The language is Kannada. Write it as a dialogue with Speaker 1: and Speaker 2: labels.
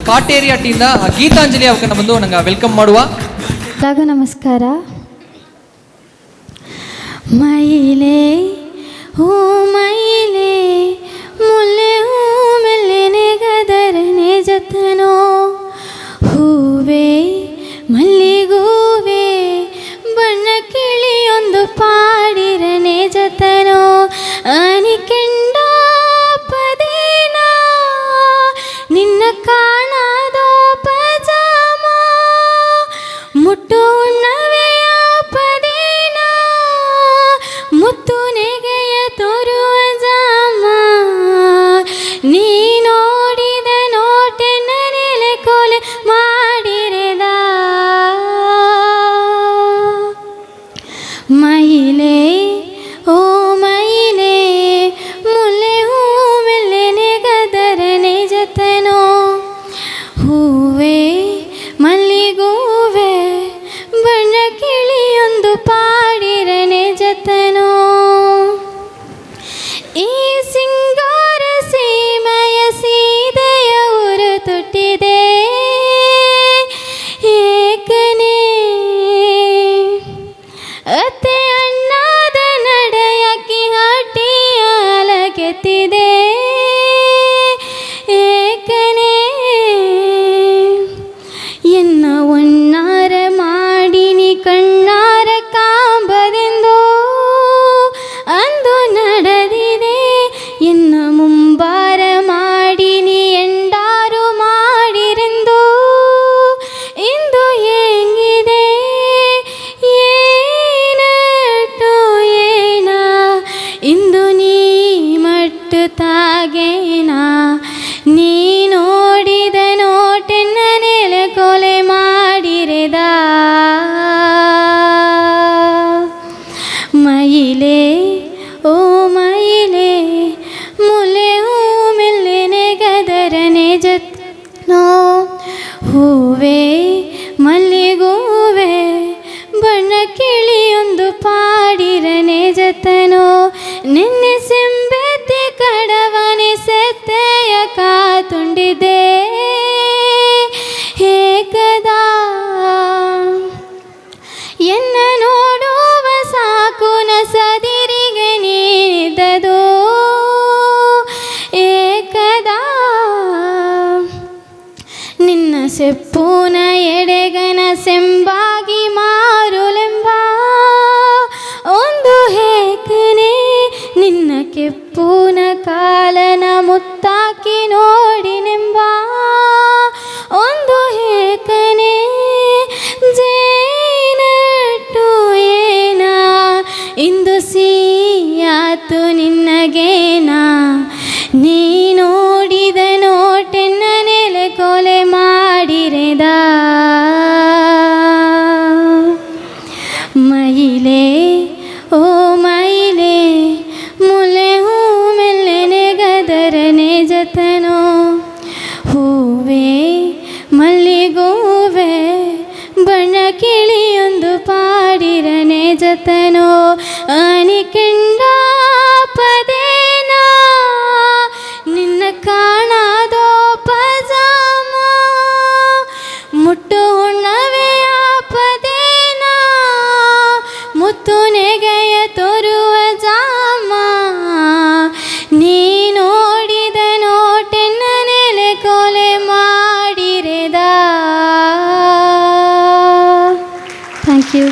Speaker 1: ಕಾಟೇರಿಯಾ ಟೀಂದ ಗೀತಾಂಜಲಿ ಅವರನ್ನ ಬಂದು ನಂಗೆ ವೆಲ್ಕಮ್ ಮಾಡುವ.
Speaker 2: ನಮಸ್ಕಾರ. ಮೈಲೆ ಹೂ ಮೈಲೆ ಮುಲ್ಲೆ ಹೂ ಮೆಲ್ಲೆನೆ ಗದರನೆ ಜತನೋ ಹೂವೇ ಮಲ್ಲಿಗೂವೆ ಬಣ್ಣ ಕಿಳಿಯೊಂದು ಪಾಡಿರನೆ ಜತನೋ ಅನಿಕೆಂಡ ಪದೇನ ನಿನ್ನ ಕಾಣದೋ ಪಜಾಮ ಮುಟ್ಟು ಉಣ್ಣವೆಯ ಪದೇನ ಮುತ್ತು ನೆಗೆಯ ತೋರುವ ಜಾಮ ನೀ ನೋಡಿದ ನೋಟೆನ್ನ ನೆಲೆ ಕೊಲೆ ಮಾಡಿರೆದ ಮೈಲೆ ಓ ಮೈಲೆ ಮುಲ್ಲೆ ಹೂ ಮೆಲ್ಲೆನೆ ಗದರನೆ ಜತನೋ ಹೂವೇ ಮಲ್ಲಿಗೂವೆ ಬಣ್ಣ ಕಿಳಿಯೊಂದು ಪಾಡಿರನೆ ಜತನೋ ಈ ಸಿಂಗಾರ ಸೀಮೆಯ ಸೀದೆಯ ಊರು ತೊಟ್ಟಿದೆ ಏಕನೇ ಅತ್ತೆ ಅಣ್ಣಾದ ನಡೆಯಕ್ಕಿ ಹಟ್ಟಿಯ ಅಲಗೆತ್ತಿದೆ ಏಕನೇ ಎನ್ನ ಒಣ್ಣಾರ ಮಾಡಿನಿ ಕಣ್ಣಾರ ಕಾಂಬದೆಂದು ಅಂದು ನಡೆದಿದೆ ಎನ್ನ ಮುಂಬಾರ ಮಾಡಿನಿ ಎಂಡಾರು ಮಾಡಿರೆಂದು ಇಂದು ಹೆಂಗಿದೆ ಏನಟ್ಟು ಏನ ಇಂದು ನೀ ಮಟ್ಟು ತಾಗೇನ ನೀ ನೋಡಿದ ನೋಟೆನ್ನ ನೆಲೆ ಕೊಲೆ ಮಾಡಿರೆದ ಮೈಲೆ ಓ ಮೈಲೆ ಮುಲೆ ಹೂ ಮೆಲ್ಲೆನೆ ಗದರನೆ ಜತ್ನೋ ಹೂವೇ ಮಲ್ಲಿಗೂವೆ ಬಣ್ಣ ಕಿಳಿಯೊಂದು ಪಾಡಿರನೆ ಜತನೋ ನಿನ್ನೆ ಸೆಂಬೆತ್ತಿ ಕಡವನೆ ಸೆತ್ತೆಯ ಕಾತುಂಡಿದೆ ಹೇಗದ ಎನ್ನ ನೋಡುವ ಸಾಕು ನಸದಿರಿಗೆ ನೀದದು ಏಕದ ನಿನ್ನ ಸೆಪ್ಪೂನ ಎಡೆಗನ ಸೆಂಬಾಗಿ ಮಾರುಲೆಂಬ ಒಂದು ಹೇಕನೆ ನಿನ್ನ ಕೆಪ್ಪೂನ ಕಾಲನ ಮುತ್ತಾಕಿ ನೋಡಿನೆಂಬ ಒಂದು ಹೇಕನೆ ಜೇನಟ್ಟು ಏನ ಇಂದು ಸಿಯಾತು ನಿನ್ನಗೇನ ನೀ ನೋಡಿದ ನೋಟೆನ್ನ ನೆಲೆ ಕೊಲೆ ಮಾಡಿರೆದ ಮೈಲೆ ಓ ಮೈಲೆ ಮುಲೆ ಹೂ ಮೆಲ್ಲೆನೆ ಗದರನೆ ಜತನೋ ಹೂವೇ ಮಲ್ಲಿಗೂವೆ ಬಣ್ಣ ಕಿಳಿಯೊಂದು ಪಾಡಿರನೆ ಜತನೋ ಅನಿಕೆಂಡ ಪದೇನ ನಿನ್ನ ಕಾಣದೋ ಪಜಾಮ ಮುಟ್ಟು ಉಣ್ಣವೆಯ ಪದೇನ ಮುತ್ತು ನೆಗೆಯ ತೋರುವ ಜಾಮ ನೀ ನೋಡಿದ ನೋಟೆನ್ನ ನೆಲೆ ಕೊಲೆ ಮಾಡಿರೆದ. Thank you.